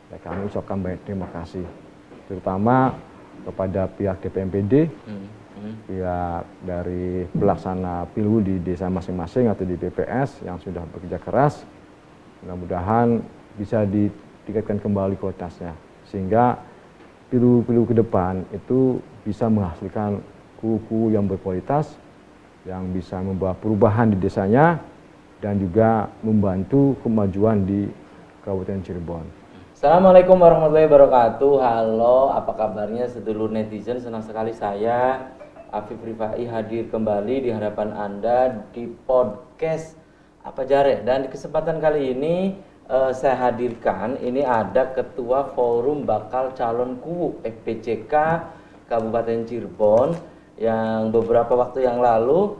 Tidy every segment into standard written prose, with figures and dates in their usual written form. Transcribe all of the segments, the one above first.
Ya, kami ucapkan banyak terima kasih, terutama kepada pihak DPMPD, pihak dari pelaksana Pilu di desa masing-masing atau di BPS yang sudah bekerja keras. Mudah-mudahan bisa ditingkatkan kembali kualitasnya, sehingga Pilu-Pilu ke depan itu bisa menghasilkan kuku yang berkualitas, yang bisa membawa perubahan di desanya, dan juga membantu kemajuan di Kabupaten Cirebon. Assalamualaikum warahmatullahi wabarakatuh. Halo, apa kabarnya sedulur netizen? Senang sekali saya, Afif Rifai, hadir kembali di hadapan Anda di podcast Apa Jare. Dan di kesempatan kali ini saya hadirkan, ini ada Ketua Forum Bakal Calon Kuwu FPCK Kabupaten Cirebon yang beberapa waktu yang lalu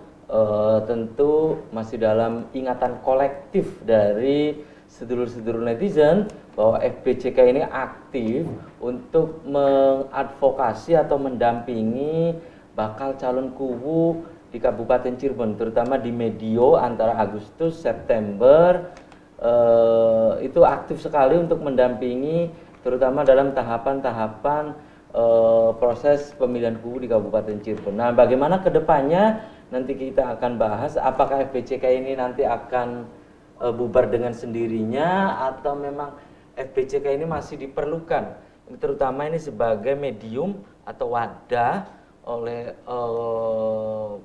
tentu masih dalam ingatan kolektif dari sedulur-sedulur netizen bahwa FPCK ini aktif untuk mengadvokasi atau mendampingi bakal calon kuwu di Kabupaten Cirebon, terutama di medio antara Agustus September itu aktif sekali untuk mendampingi terutama dalam tahapan-tahapan proses pemilihan kuwu di Kabupaten Cirebon. Nah, bagaimana kedepannya nanti kita akan bahas apakah FPCK ini nanti akan bubar dengan sendirinya atau memang FPCK ini masih diperlukan, terutama ini sebagai medium atau wadah oleh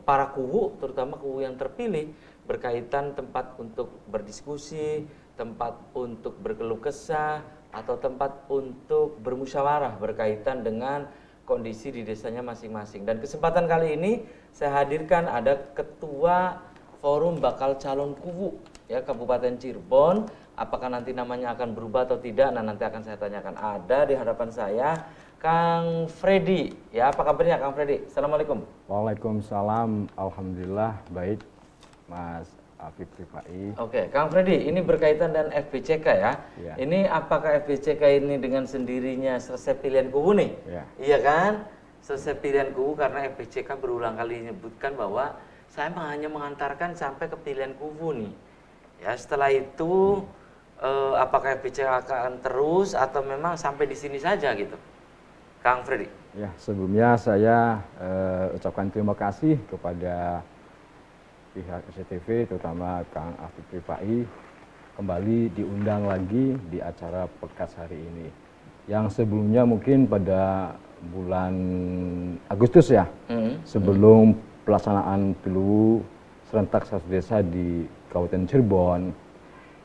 para kuwu, terutama kuwu yang terpilih, berkaitan tempat untuk berdiskusi, tempat untuk berkeluh kesah, atau tempat untuk bermusyawarah berkaitan dengan kondisi di desanya masing-masing. Dan kesempatan kali ini saya hadirkan ada Ketua Forum Bakal Calon Kuwu ya Kabupaten Cirebon. Apakah nanti namanya akan berubah atau tidak? Nah, nanti akan saya tanyakan. Ada di hadapan saya Kang Freddy. Ya, apa kabarnya Kang Freddy? Assalamualaikum. Waalaikumsalam. Alhamdulillah baik, Mas Afif Rifai. Oke, Kang Freddy, ini berkaitan dengan FPCK ya. Ya. Ini apakah FPCK ini dengan sendirinya selesai pilihan kuwu nih? Ya. Iya kan? Selesai pilihan kuwu karena FPCK berulang kali menyebutkan bahwa saya hanya mengantarkan sampai ke pilihan kuwu nih. Ya, setelah itu apakah FPCK akan terus atau memang sampai di sini saja gitu? Kang Freddy. Ya, sebelumnya saya ucapkan terima kasih kepada pihak SCTV, terutama Kang Afif Rifai, kembali diundang lagi di acara podcast hari ini. Yang sebelumnya mungkin pada bulan Agustus ya, sebelum pelaksanaan Pilu serentak satu desa di Kabupaten Cirebon,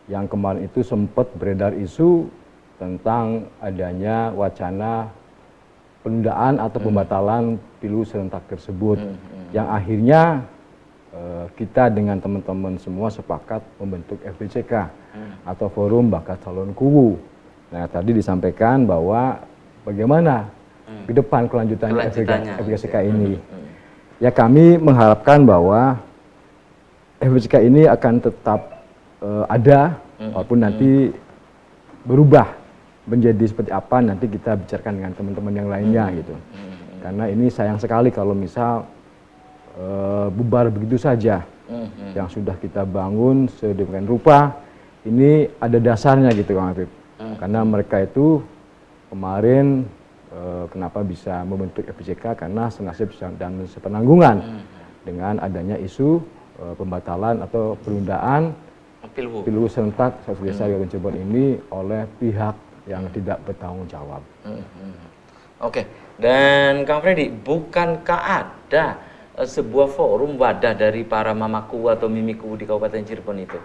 yang kemarin itu sempat beredar isu tentang adanya wacana penundaan atau pembatalan Pilu serentak tersebut, yang akhirnya kita dengan teman-teman semua sepakat membentuk FPCK atau Forum Bakal Calon Kuwu. Nah, tadi disampaikan bahwa bagaimana ke depan kelanjutannya FPCK ini. Ya, kami mengharapkan bahwa FPCK ini akan tetap ada, walaupun nanti berubah menjadi seperti apa, nanti kita bicarakan dengan teman-teman yang lainnya gitu. Karena ini sayang sekali kalau misal bubar begitu saja. Yang sudah kita bangun sedemikian rupa, ini ada dasarnya gitu Kang Afif. Karena mereka itu kemarin kenapa bisa membentuk FPCK, karena senasib dan sepenanggungan dengan adanya isu pembatalan atau penundaan Pilu serentak satu desa Kabupaten Cirebon ini oleh pihak yang tidak bertanggung jawab. Oke, dan Kang Freddy, bukankah ada sebuah forum wadah dari para mamaku atau mimiku di Kabupaten Cirebon itu?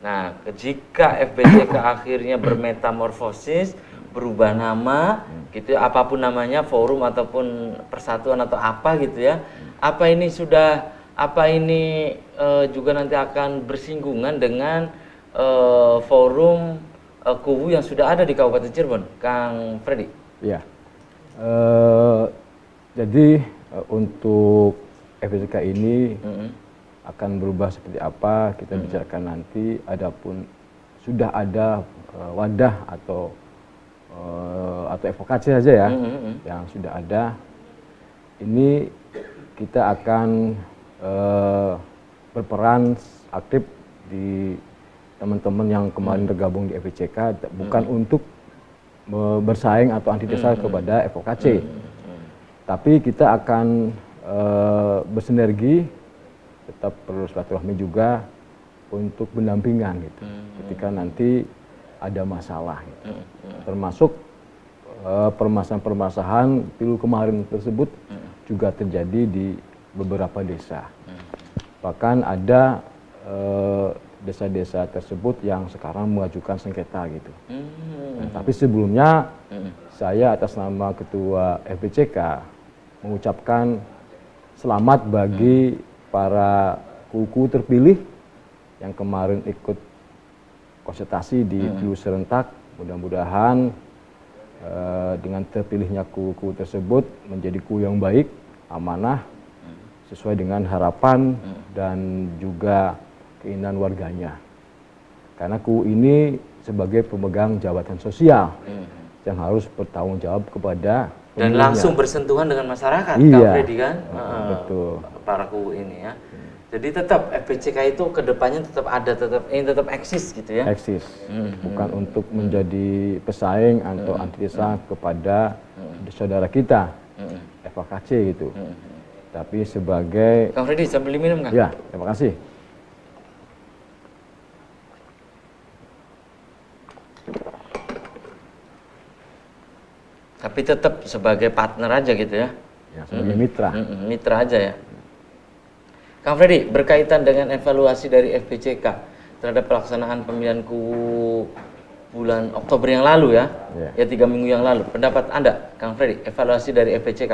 Nah, jika FPCK akhirnya bermetamorfosis, berubah nama, gitu, apapun namanya, forum ataupun persatuan atau apa gitu ya, apa ini juga nanti akan bersinggungan dengan forum kuwu yang sudah ada di Kabupaten Cirebon, Kang Freddy? Ya, jadi untuk FPCK ini akan berubah seperti apa kita bicarakan nanti. Adapun sudah ada wadah atau advokasi saja ya yang sudah ada, ini kita akan berperan aktif di teman-teman yang kemarin tergabung di FPCK, bukan untuk bersaing atau antitesa kepada FOKC. Tapi kita akan bersinergi, tetap perlu silaturahmi juga untuk pendampingan gitu. Ketika nanti ada masalah, gitu. Termasuk permasalahan-permasalahan pilu kemarin tersebut juga terjadi di beberapa desa. Bahkan ada desa-desa tersebut yang sekarang mengajukan sengketa gitu. Nah, tapi sebelumnya saya atas nama Ketua FPCK mengucapkan selamat bagi para kuku terpilih yang kemarin ikut konsultasi di pilu serentak. Mudah-mudahan dengan terpilihnya kuku tersebut menjadi kuku yang baik, amanah, sesuai dengan harapan dan juga keinginan warganya. Karena KUU ini sebagai pemegang jabatan sosial yang harus bertanggung jawab kepada dan pemilihnya. langsung bersentuhan dengan masyarakat, Iya. Kang Freddy kan? Betul. Para KUU ini ya. Jadi tetap FPCK itu kedepannya tetap ada, tetap eksis gitu ya. Eksis, bukan untuk menjadi pesaing atau antitesa kepada saudara kita, FKC gitu. Tapi sebagai... Kang Freddy sambil minum kan? Ya, terima kasih. Tapi tetap sebagai partner aja gitu ya. Ya, sebagai mitra. Mitra aja ya. Kang Freddy, berkaitan dengan evaluasi dari FPCK terhadap pelaksanaan pemilihan KUU bulan Oktober yang lalu ya, ya 3 minggu yang lalu. Pendapat Anda, Kang Freddy, evaluasi dari FPCK?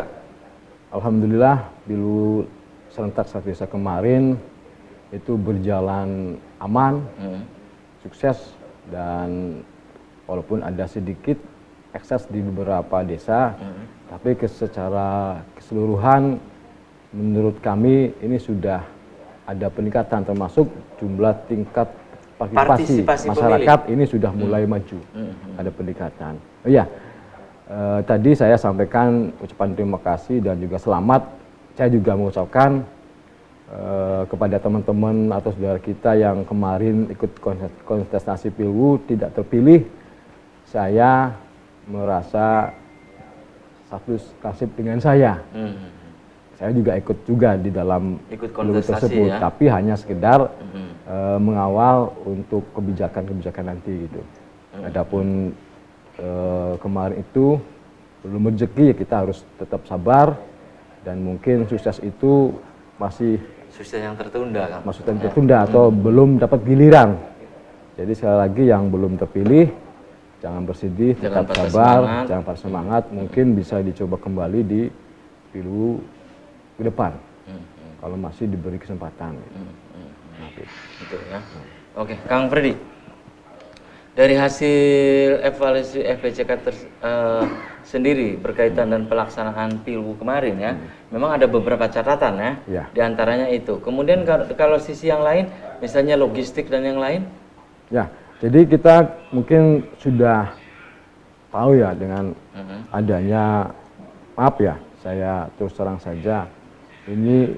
Alhamdulillah, pilu serentak satu desa kemarin itu berjalan aman, sukses, dan walaupun ada sedikit ekses di beberapa desa, tapi secara keseluruhan menurut kami ini sudah ada peningkatan, termasuk jumlah tingkat partisipasi masyarakat pemilih. Ini sudah mulai maju, ada peningkatan. Oh iya, tadi saya sampaikan ucapan terima kasih dan juga selamat. Saya juga mengucapkan kepada teman-teman atau saudara kita yang kemarin ikut kontestasi Pilwu tidak terpilih. Saya merasa satu nasib dengan saya. Saya juga ikut juga di dalam Pilwu tersebut, ya? Tapi hanya sekedar mengawal untuk kebijakan-kebijakan nanti gitu. Adapun kemarin itu belum rezeki, ya kita harus tetap sabar dan mungkin sukses itu masih sukses yang tertunda kan? Maksudnya tertunda atau belum dapat giliran. Jadi sekali lagi yang belum terpilih jangan bersedih, tetap sabar, jangan patah semangat. Mungkin bisa dicoba kembali di Pilwu ke depan kalau masih diberi kesempatan. Gitu ya. Oke, Kang Freddy, dari hasil evaluasi FPCK sendiri berkaitan dan pelaksanaan Pilwu kemarin ya, memang ada beberapa catatan ya, di antaranya itu. Kemudian kalau sisi yang lain, misalnya logistik dan yang lain? Ya, jadi kita mungkin sudah tahu ya dengan adanya, maaf ya, saya terus terang saja, ini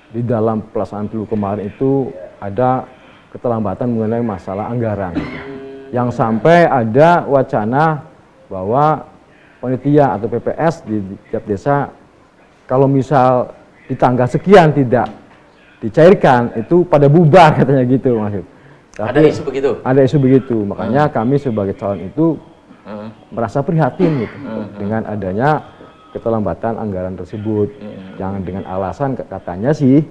di dalam pelaksanaan Pilwu kemarin itu ada keterlambatan mengenai masalah anggaran. Yang sampai ada wacana bahwa panitia atau PPS di tiap desa kalau misal di tanggal sekian tidak dicairkan itu pada bubar katanya gitu maksud. Tapi ada isu begitu? Ada isu begitu, makanya kami sebagai calon itu merasa prihatin gitu dengan adanya keterlambatan anggaran tersebut. Jangan dengan alasan katanya sih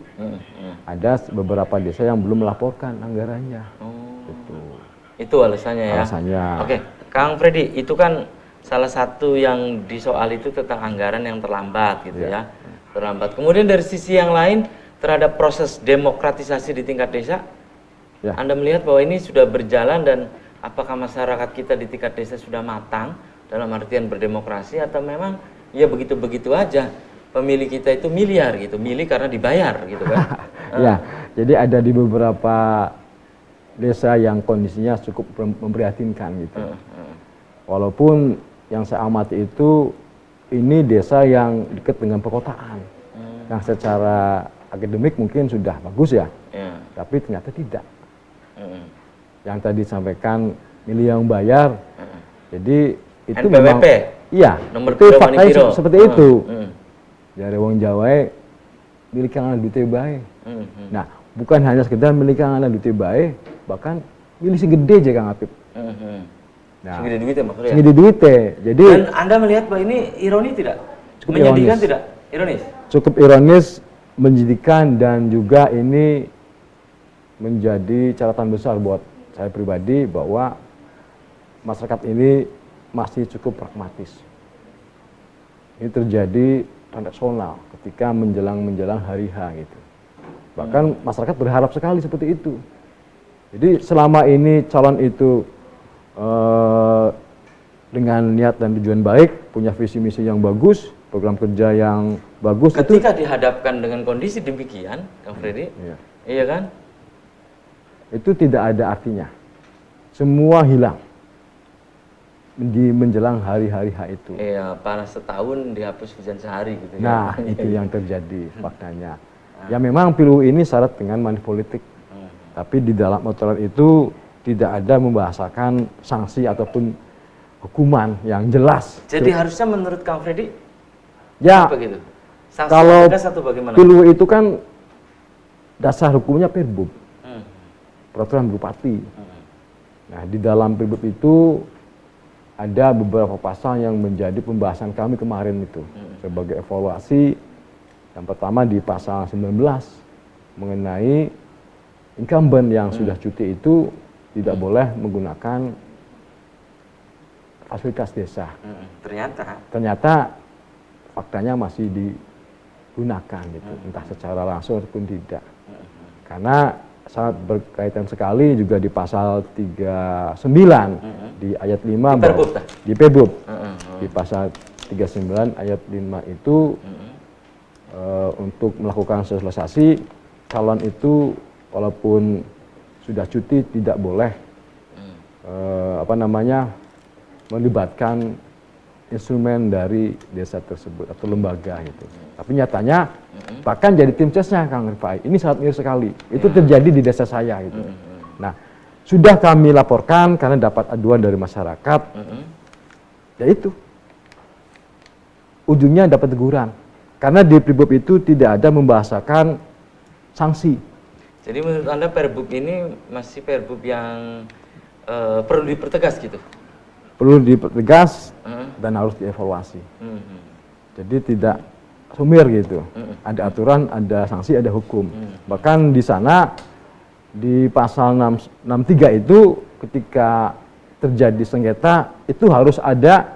ada beberapa desa yang belum melaporkan anggarannya. Gitu. Itu alasannya ya? Alasannya. Oke, Kang Freddy, itu kan salah satu yang disoal itu tentang anggaran yang terlambat gitu ya. Terlambat. Kemudian dari sisi yang lain terhadap proses demokratisasi di tingkat desa, Anda melihat bahwa ini sudah berjalan dan apakah masyarakat kita di tingkat desa sudah matang dalam artian berdemokrasi atau memang ya begitu-begitu aja, pemilih kita itu miliar gitu, milih karena dibayar gitu kan? Ya, jadi ada di beberapa desa yang kondisinya cukup memprihatinkan gitu. Walaupun yang saya amati itu ini desa yang dekat dengan perkotaan, yang secara akademik mungkin sudah bagus ya, tapi ternyata tidak. Yang tadi disampaikan milih yang bayar, Jadi itu NPWP? memang iya, Nomor itu piro faktanya wani piro? seperti itu. Hmm. Dari wong Jawa miliki anak duit bae. Hmm. Nah, bukan hanya sekedar miliki anak duit bae, bahkan milih segede aja Kang Apip. Hmm. Nah, Segede duit ya maksudnya? segede duitnya. Jadi Dan Anda melihat bahwa ini ironi tidak? Cukup Menyedihkan ironis. tidak? Ironis? cukup ironis, menjadikan dan juga ini menjadi catatan besar buat saya pribadi bahwa masyarakat ini masih cukup pragmatis. Ini terjadi transaksional ketika menjelang hari H gitu. Bahkan masyarakat berharap sekali seperti itu. Jadi selama ini calon itu dengan niat dan tujuan baik, punya visi misi yang bagus, program kerja yang bagus, Ketika dihadapkan dengan kondisi demikian, Kang Freddy, iya kan? itu tidak ada artinya. Semua hilang di menjelang hari-hari H itu. Iya, panas setahun dihapus hujan sehari gitu ya. Nah, itu yang terjadi faktanya. Ya memang pilu ini syarat dengan money politik. Tapi di dalam aturan itu tidak ada membahasakan sanksi ataupun hukuman yang jelas. Jadi harusnya menurut Kang Freddy Ya, apa gitu? Sanksi kalau tegas atau bagaimana? pilu itu kan dasar hukumnya Perbub, peraturan bupati. Nah, di dalam Perbub itu ada beberapa pasal yang menjadi pembahasan kami kemarin itu sebagai evaluasi. Yang pertama di pasal 19 mengenai incumbent yang sudah cuti itu tidak boleh menggunakan fasilitas desa. Ternyata faktanya masih digunakan gitu, entah secara langsung ataupun tidak. Karena sangat berkaitan sekali juga di pasal 39 di ayat 5 di Perbub. Di pasal 39 ayat 5 itu untuk melakukan sosialisasi calon itu walaupun sudah cuti tidak boleh melibatkan instrumen dari desa tersebut atau lembaga gitu. Tapi nyatanya bahkan jadi tim sesnya Kang Rifai. Ini sangat miris sekali. Itu terjadi di desa saya gitu. Nah, sudah kami laporkan karena dapat aduan dari masyarakat. Ya itu. Ujungnya dapat teguran. Karena di Perbub itu tidak ada membahasakan sanksi. Jadi menurut Anda Perbub ini masih Perbub yang perlu dipertegas gitu? Perlu dipertegas dan harus dievaluasi. Jadi tidak sumir gitu. Ada aturan, ada sanksi, ada hukum. Bahkan di sana di pasal 63 itu ketika terjadi sengketa itu harus ada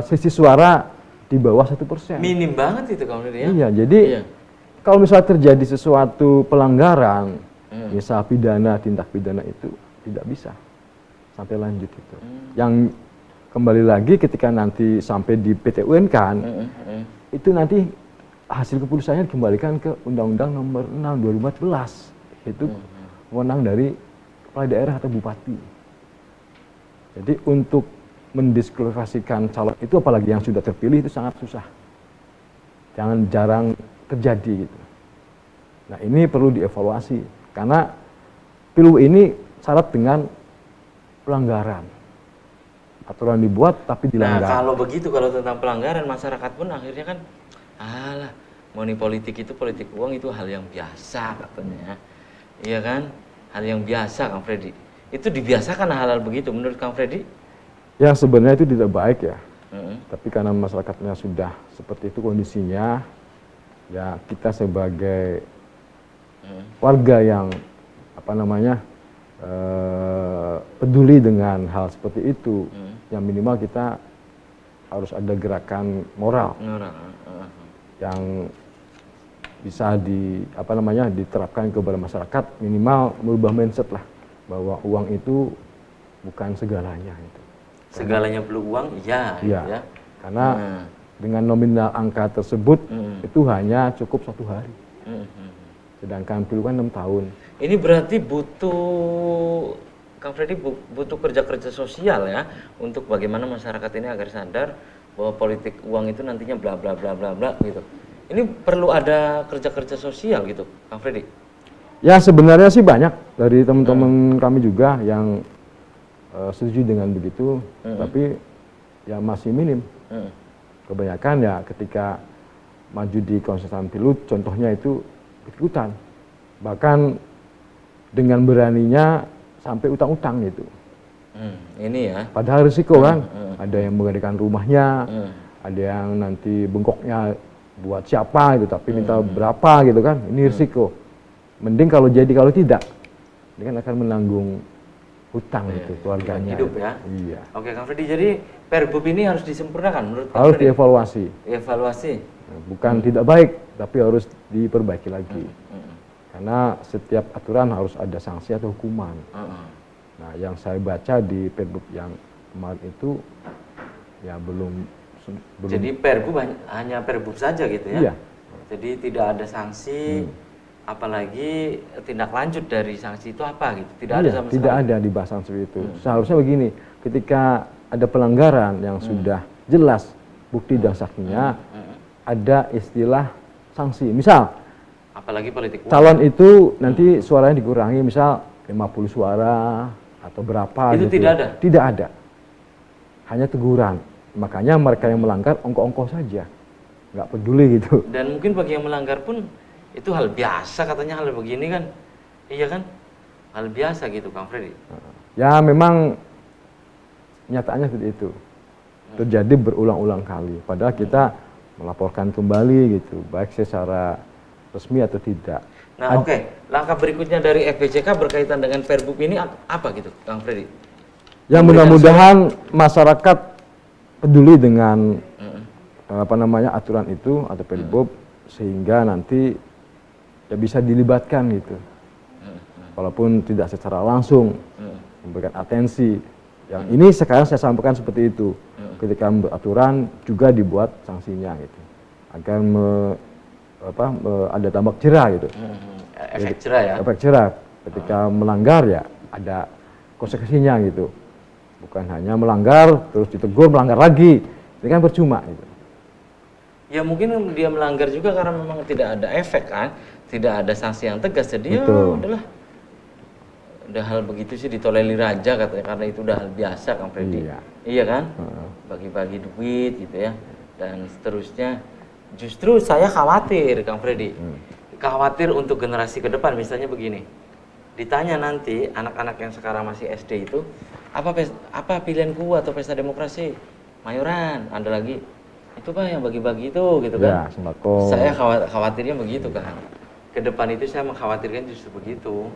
selisih suara di bawah 1%. Minim banget itu kalau ya. Iya, jadi kalau misalnya terjadi sesuatu pelanggaran, misal pidana, tindak pidana itu tidak bisa sampai lanjut itu. Yang kembali lagi ketika nanti sampai di PT UN kan, itu nanti hasil keputusannya dikembalikan ke Undang-Undang Nomor 6 2014, itu wewenang dari kepala daerah atau bupati. Jadi untuk mendiskualifikasikan calon itu apalagi yang sudah terpilih itu sangat susah. Jarang terjadi gitu. Nah, ini perlu dievaluasi karena pilu ini syarat dengan pelanggaran. Aturan dibuat tapi dilanggar. Nah, kalau begitu, kalau tentang pelanggaran, masyarakat pun akhirnya kan money politik itu, politik uang itu hal yang biasa katanya. Iya kan? Hal yang biasa, Kang Freddy. Itu dibiasakan hal-hal begitu menurut Kang Freddy? Ya sebenarnya itu tidak baik ya. Tapi karena masyarakatnya sudah seperti itu kondisinya, ya kita sebagai warga yang peduli dengan hal seperti itu, yang minimal kita harus ada gerakan moral yang bisa diterapkan kepada masyarakat, minimal merubah mindset lah bahwa uang itu bukan segalanya itu. Segalanya perlu uang, ya. Karena dengan nominal angka tersebut itu hanya cukup 1 hari. Sedangkan pilu kan 6 tahun. Ini berarti butuh, Kang Freddy butuh kerja-kerja sosial ya, untuk bagaimana masyarakat ini agar sadar bahwa politik uang itu nantinya bla bla bla bla bla gitu. Ini perlu ada kerja-kerja sosial gitu, Kang Freddy? Ya sebenarnya sih banyak dari teman-teman kami juga yang setuju dengan begitu, tapi ya masih minim. Kebanyakan ya ketika maju di kontestan pilu, contohnya itu ikut-ikutan. Bahkan dengan beraninya sampai utang-utang gitu. Ini ya. Padahal risiko kan, ada yang menggadaikan rumahnya, ada yang nanti bengkoknya buat siapa gitu, tapi minta berapa gitu kan, ini risiko. Mending kalau jadi, kalau tidak, dia kan akan menanggung hutang gitu keluarganya. Hidup ya. Iya. Oke Kang Freddy, jadi Perbup ini harus disempurnakan menurut Kang Harus Freddy? dievaluasi. Evaluasi. Bukan tidak baik, tapi harus diperbaiki lagi. Karena setiap aturan harus ada sanksi atau hukuman. Nah, yang saya baca di Perbup yang kemarin itu ya belum. Jadi Perbup hanya Perbup saja gitu ya? Iya. Jadi tidak ada sanksi, apalagi tindak lanjut dari sanksi itu apa gitu? Tidak ada sama tidak sekali. ada di bahasan seperti itu. Seharusnya begini, ketika ada pelanggaran yang sudah jelas bukti dan saksinya, ada istilah sanksi. Misal, Apalagi politik uang. calon itu nanti suaranya dikurangi, misal 50 suara atau berapa Itu gitu. tidak ada? Tidak ada. Hanya teguran. Makanya mereka yang melanggar ongko-ongko saja. Nggak peduli gitu. Dan mungkin bagi yang melanggar pun itu hal biasa katanya, hal begini kan. Iya kan? Hal biasa gitu Kang Freddy. Ya memang nyataannya seperti itu. Terjadi berulang-ulang kali. Padahal kita melaporkan kembali gitu, baik secara resmi atau tidak. Nah oke, langkah berikutnya dari FBCK berkaitan dengan Perbup ini apa gitu Kang Freddy? Yang mudah-mudahan masyarakat peduli dengan aturan itu atau Perbup, sehingga nanti ya bisa dilibatkan gitu. Walaupun tidak secara langsung memberikan atensi. Yang ini sekarang saya sampaikan seperti itu. Ketika aturan juga dibuat sanksinya gitu. Agar ada tambak jerah gitu. Efek jerah ya? Efek jerah. Ketika melanggar ya ada konsekuensinya gitu. Bukan hanya melanggar terus ditegur, melanggar lagi. Ini kan percuma gitu. Ya mungkin dia melanggar juga karena memang tidak ada efek kan, tidak ada sanksi yang tegas, jadi ya udahlah. Udah hal begitu sih ditolerir aja katanya, karena itu udah hal biasa Kang Freddy. Iya kan? Bagi-bagi duit gitu ya. Dan seterusnya. Justru saya khawatir Kang Freddy. Khawatir untuk generasi ke depan, misalnya begini. Ditanya nanti anak-anak yang sekarang masih SD itu, apa pilihanku atau pesta demokrasi? Mayoran, ada lagi. Itu Pak yang bagi-bagi itu gitu kan. Ya, sembako. Saya khawatirnya begitu kan. Ke depan itu saya mengkhawatirkan justru begitu.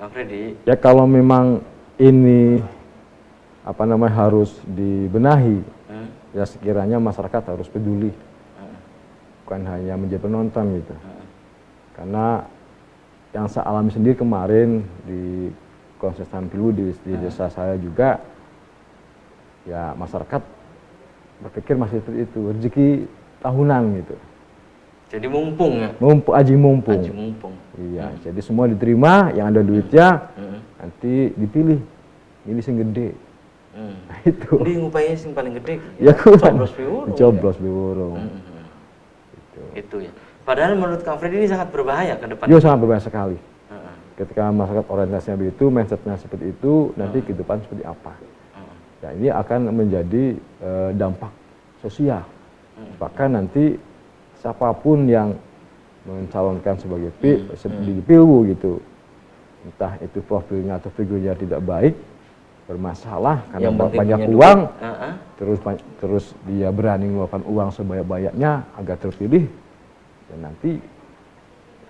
Kang Freddy. Ya kalau memang ini harus dibenahi, ya sekiranya masyarakat harus peduli, bukan hanya menjadi penonton gitu. Karena yang saya alami sendiri kemarin di kontestan pilu di desa saya juga, ya masyarakat berpikir masih seperti itu, rezeki tahunan gitu. Jadi mumpung ya? Aji mumpung. Aji mumpung. Iya, jadi semua diterima, yang ada duitnya nanti dipilih, milih sing gede. Nah, itu. Ini ngupaya sing paling gede. Ya kan. Coblos biwurung. Itu ya. Padahal menurut Kang Freddy ini sangat berbahaya ke depan. Iya, sangat berbahaya sekali. Ketika masyarakat orientasinya begitu, mindsetnya seperti itu, nanti ke depan seperti apa? Ya ini akan menjadi dampak sosial. Bahkan nanti siapapun yang mencalonkan sebagai pilgu gitu, entah itu profilnya atau figurnya tidak baik, bermasalah karena banyak uang, terus dia berani mengeluarkan uang sebanyak-banyaknya agar terpilih, dan nanti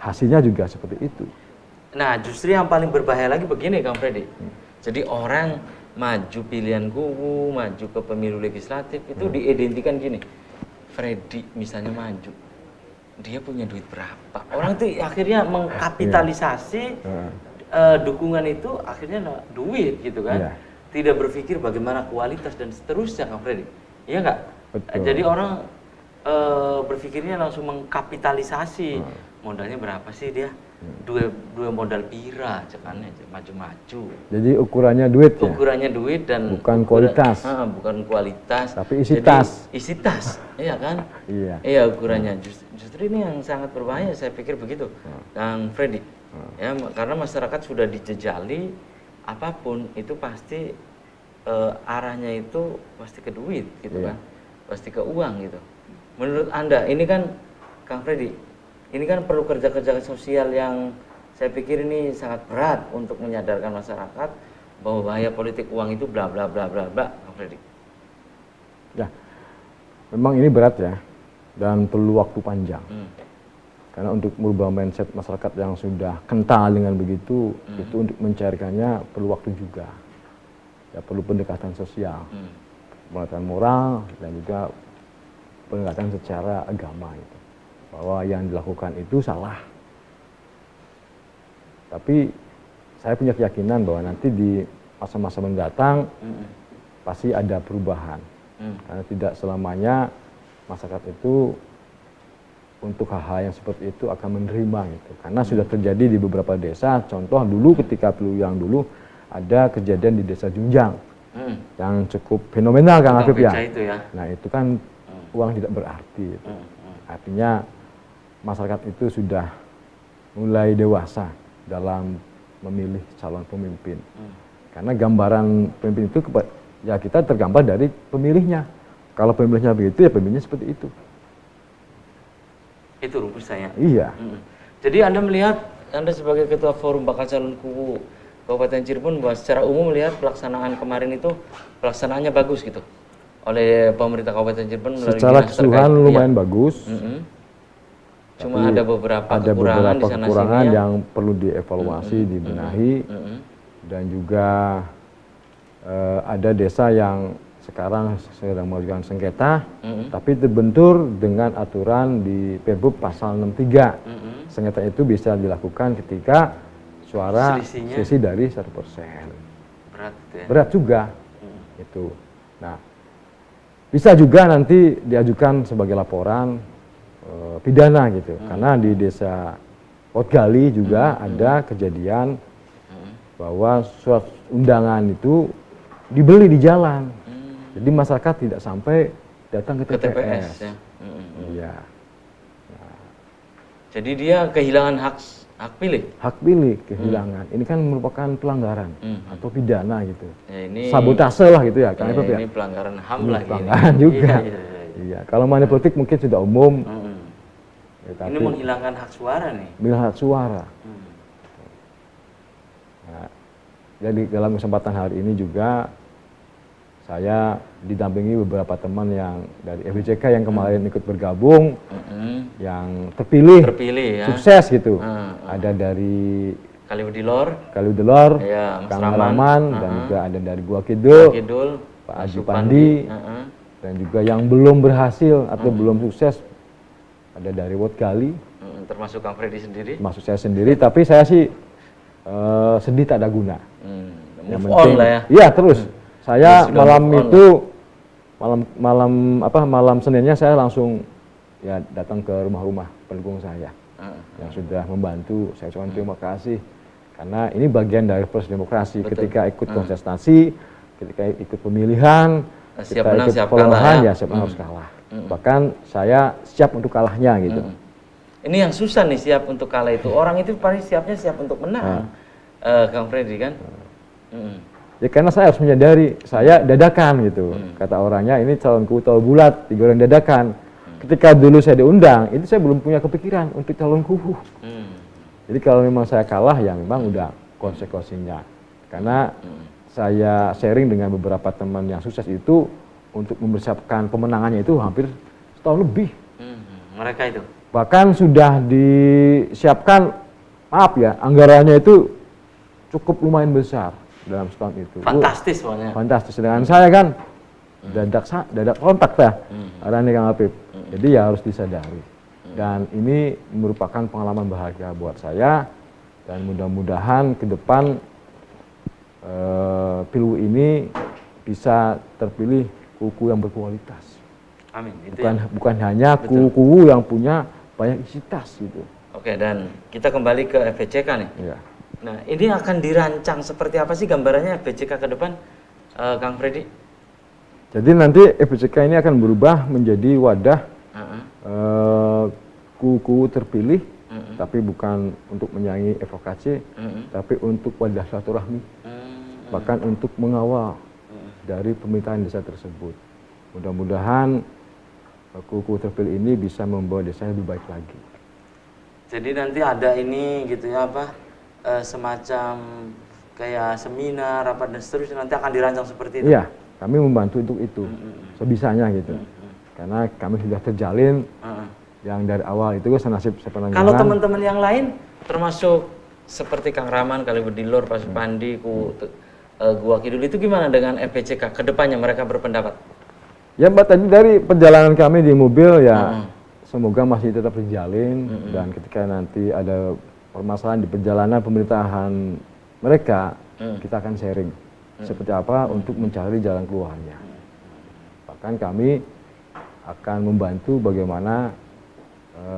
hasilnya juga seperti itu. Nah justru yang paling berbahaya lagi begini Kang Freddy, jadi orang maju pilihan kubu, maju ke pemilu legislatif itu diidentikan gini, Freddy misalnya maju, dia punya duit berapa? Orang tuh akhirnya mengkapitalisasi dukungan itu akhirnya duit gitu kan. Tidak berpikir bagaimana kualitas dan seterusnya Kang Freddy. Iya nggak? Jadi orang berpikirnya langsung mengkapitalisasi. Modalnya berapa sih dia? Dua modal pira cekan aja maju-maju. Jadi ukurannya duit ya? Ukurannya duit dan bukan kualitas. Bukan kualitas. Tapi isi tas. Isi tas, iya kan? Iya ukurannya. Justru ini yang sangat berbahaya, saya pikir begitu, Kang Freddy. Ya, karena masyarakat sudah dijejali, apapun itu pasti arahnya itu pasti ke duit gitu kan, pasti ke uang gitu. Menurut Anda ini kan Kang Freddy, ini kan perlu kerja-kerja sosial yang saya pikir ini sangat berat untuk menyadarkan masyarakat bahwa bahaya politik uang itu bla bla bla bla bla, Kang Freddy. Ya, memang ini berat ya, dan perlu waktu panjang. Karena untuk merubah mindset masyarakat yang sudah kental dengan begitu, itu untuk mencairkannya perlu waktu juga. Ya, perlu pendekatan sosial, pendekatan moral, dan juga pendekatan secara agama itu. Bahwa yang dilakukan itu salah. Tapi saya punya keyakinan bahwa nanti di masa-masa mendatang pasti ada perubahan. Karena tidak selamanya masyarakat itu untuk hal-hal yang seperti itu akan menerima gitu. Karena sudah terjadi di beberapa desa. Contoh dulu ketika pemilu yang dulu ada kejadian di desa Junjang yang cukup fenomenal Kang Afif ya. Itu ya. Nah itu kan uang tidak berarti. Gitu. Artinya masyarakat itu sudah mulai dewasa dalam memilih calon pemimpin. Karena gambaran pemimpin itu ya kita tergambar dari pemilihnya. Kalau pemilihnya begitu ya pemilihnya seperti itu. Itu rumusnya. Iya. Jadi Anda melihat, Anda sebagai Ketua Forum Bakal Calon Kubu Kabupaten Cirebon, bahwa secara umum melihat pelaksanaan kemarin itu pelaksanaannya bagus gitu oleh pemerintah Kabupaten Cirebon melalui secara dinas keseluruhan terkait. lumayan bagus. Cuma ada beberapa kekurangan di sana kekurangan sini yang perlu dievaluasi, dibenahi, dan juga ada desa yang sekarang sedang mengajukan sengketa, tapi terbentur dengan aturan di Perbup pasal 63. Sengketa itu bisa dilakukan ketika suara selisih dari 1%. Berat ya? Berat juga. Itu. Nah, bisa juga nanti diajukan sebagai laporan pidana gitu. Karena di desa Potgali juga ada kejadian bahwa surat undangan itu dibeli di jalan. Jadi masyarakat tidak sampai datang ke TPS. Ya. Iya. Jadi dia kehilangan hak pilih. Hak pilih kehilangan. Ini kan merupakan pelanggaran atau pidana gitu. Ya, ini sabotase lah gitu ya, Kang Efep ya. Ini pelanggaran HAM lagi. Pelanggaran juga. Iya. Iya. Kalau money politik mungkin sudah umum. Ya, tapi ini menghilangkan hak suara nih. menghilangkan hak suara. Nah, jadi dalam kesempatan hari ini juga saya didampingi beberapa teman yang dari FBCK yang kemarin ikut bergabung, yang terpilih ya. sukses gitu. Ada dari Kaliudilor, ya, Kang Rahman, dan juga ada dari Gua Kidul, Pak Haji Pandi, dan juga yang belum berhasil atau belum sukses ada dari Wot Gali, termasuk Kang Freddy sendiri. Termasuk saya sendiri, tapi saya sih sedih tak ada guna. Yang penting, lah ya. Iya terus. Saya malam Seninnya saya langsung ya datang ke rumah-rumah pendukung saya yang sudah membantu. Saya ucapkan terima kasih karena ini bagian dari proses demokrasi. Betul. Ketika ikut kontestasi, ketika ikut pemilihan, siap kita menang, ikut siap pelemahan kalah, ya siap menang, harus kalah. Bahkan saya siap untuk kalahnya gitu. Ini yang susah nih, siap untuk kalah itu. Orang itu paling siapnya siap untuk menang, Kang Freddy kan. Ya karena saya harus menyadari, saya dadakan gitu. Kata orangnya ini calonku tol bulat, digoreng dadakan. Ketika dulu saya diundang, itu saya belum punya kepikiran untuk calonku. Jadi kalau memang saya kalah, ya memang udah konsekuensinya. Karena saya sharing dengan beberapa teman yang sukses itu, untuk mempersiapkan pemenangannya itu hampir setahun lebih. Mereka itu? Bahkan sudah disiapkan, maaf ya, anggarannya itu cukup lumayan besar. Dalam setahun itu. Fantastis pokoknya. Fantastis. Dengan saya kan dadak kontak ya. Arahnya Kang Afif. Jadi ya harus disadari. Dan ini merupakan pengalaman bahagia buat saya. Dan mudah-mudahan ke depan Pilu ini bisa terpilih kuku yang berkualitas. Amin. Bukan hanya kuku yang punya banyak isi tas gitu. Oke, dan kita kembali ke FBCK nih. Iya. Nah, ini akan dirancang seperti apa sih gambarannya FBCK ke depan, Kang Freddy? Jadi nanti FBCK ini akan berubah menjadi wadah kuku terpilih, tapi bukan untuk menyaingi FOKC, tapi untuk wadah silaturahmi, bahkan untuk mengawal dari pemerintahan desa tersebut. Mudah-mudahan kuku terpilih ini bisa membawa desa lebih baik lagi. Jadi nanti ada ini gitu ya apa semacam kayak seminar apa dan seterusnya nanti akan dirancang seperti itu. Iya, kami membantu untuk itu sebisanya gitu. Karena kami sudah terjalin yang dari awal itu senasib sepenanggungan. Kalau teman-teman yang lain termasuk seperti Kang Rahman, Kali Bedilor, Pak Supandi, Gua Kidul itu gimana dengan FPCK? Kedepannya mereka berpendapat? Ya Mbak, tadi dari perjalanan kami di mobil ya semoga masih tetap terjalin dan ketika nanti ada permasalahan di perjalanan pemerintahan mereka, kita akan sharing seperti apa untuk mencari jalan keluarnya. Bahkan kami akan membantu bagaimana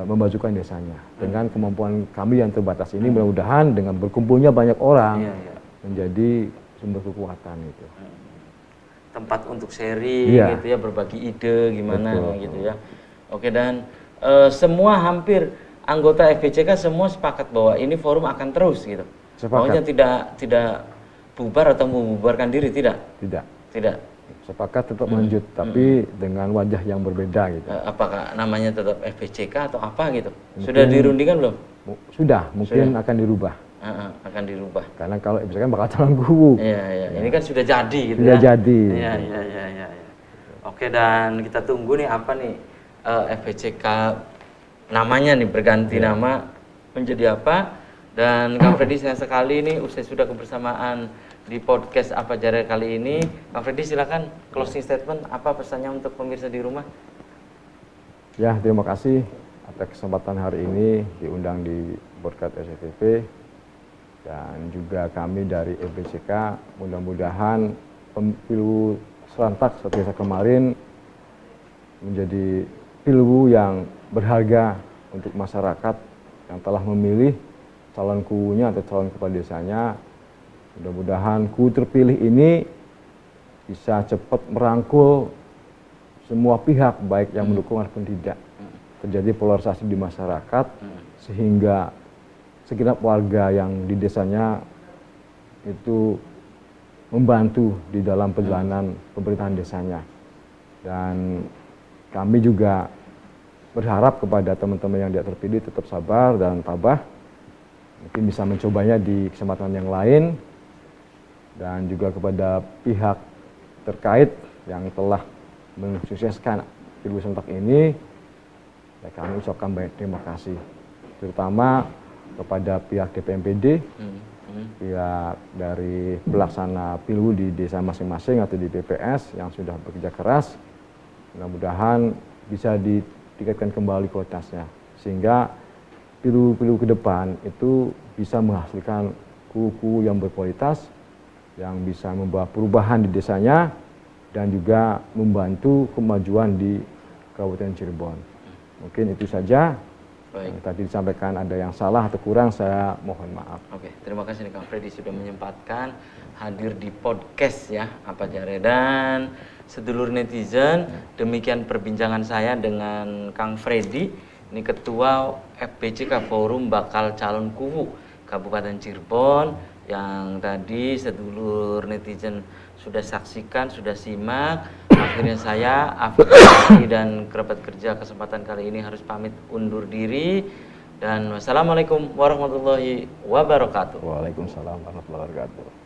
memajukan desanya. Dengan kemampuan kami yang terbatas ini mudah-mudahan dengan berkumpulnya banyak orang menjadi sumber kekuatan gitu. Tempat untuk sharing gitu ya, berbagi ide gimana gitu ya. Oke, dan semua hampir anggota FPCK semua sepakat bahwa ini forum akan terus gitu. Pokoknya tidak bubar atau membubarkan diri, tidak? Tidak. Sepakat tetap lanjut, tapi dengan wajah yang berbeda gitu. Apakah namanya tetap FPCK atau apa gitu? Mungkin, sudah dirundingkan belum? Sudah, mungkin akan dirubah. Akan dirubah. Karena kalau FPCK bakal calon kubu. Iya. Ini kan sudah jadi gitu sudah ya. Jadi. Iya. Oke, dan kita tunggu nih apa nih FPCK namanya nih berganti nama menjadi apa? Dan Kang Freddy sayang sekali nih usai sudah kebersamaan di podcast Apa Jare kali ini. Kang Freddy silakan closing statement, apa pesannya untuk pemirsa di rumah? Ya, terima kasih atas kesempatan hari ini diundang di podcast SCTV dan juga kami dari FPCK. Mudah-mudahan pemilu serentak seperti kemarin menjadi pilgub yang berharga untuk masyarakat yang telah memilih calon kubunya atau calon kepala desanya. Mudah-mudahan kubu terpilih ini bisa cepat merangkul semua pihak, baik yang mendukung maupun tidak. Terjadi polarisasi di masyarakat sehingga segenap warga yang di desanya itu membantu di dalam perjalanan pemerintahan desanya. Dan kami juga berharap kepada teman-teman yang tidak terpilih tetap sabar dan tabah. Mungkin bisa mencobanya di kesempatan yang lain. Dan juga kepada pihak terkait yang telah mensukseskan pilgub serentak ini, ya kami ucapkan banyak terima kasih, terutama kepada pihak DPMPD, pihak dari pelaksana pilgub di desa masing-masing atau di BPS yang sudah bekerja keras. Mudah-mudahan bisa ditingkatkan kembali kualitasnya sehingga pilgub ke depan itu bisa menghasilkan kubu yang berkualitas, yang bisa membawa perubahan di desanya dan juga membantu kemajuan di Kabupaten Cirebon. Mungkin itu saja. Yang tadi disampaikan ada yang salah atau kurang, saya mohon maaf. Oke, terima kasih nih Kang Freddy sudah menyempatkan hadir di podcast ya Apa Jare. Dan sedulur netizen, demikian perbincangan saya dengan Kang Freddy, ini Ketua FPCK Forum Bakal Calon Kubu Kabupaten Cirebon, yang tadi sedulur netizen sudah saksikan, sudah simak. Akhirnya saya, Afif dan kerabat kerja kesempatan kali ini harus pamit undur diri. Dan wassalamualaikum warahmatullahi wabarakatuh. Waalaikumsalam warahmatullahi wabarakatuh.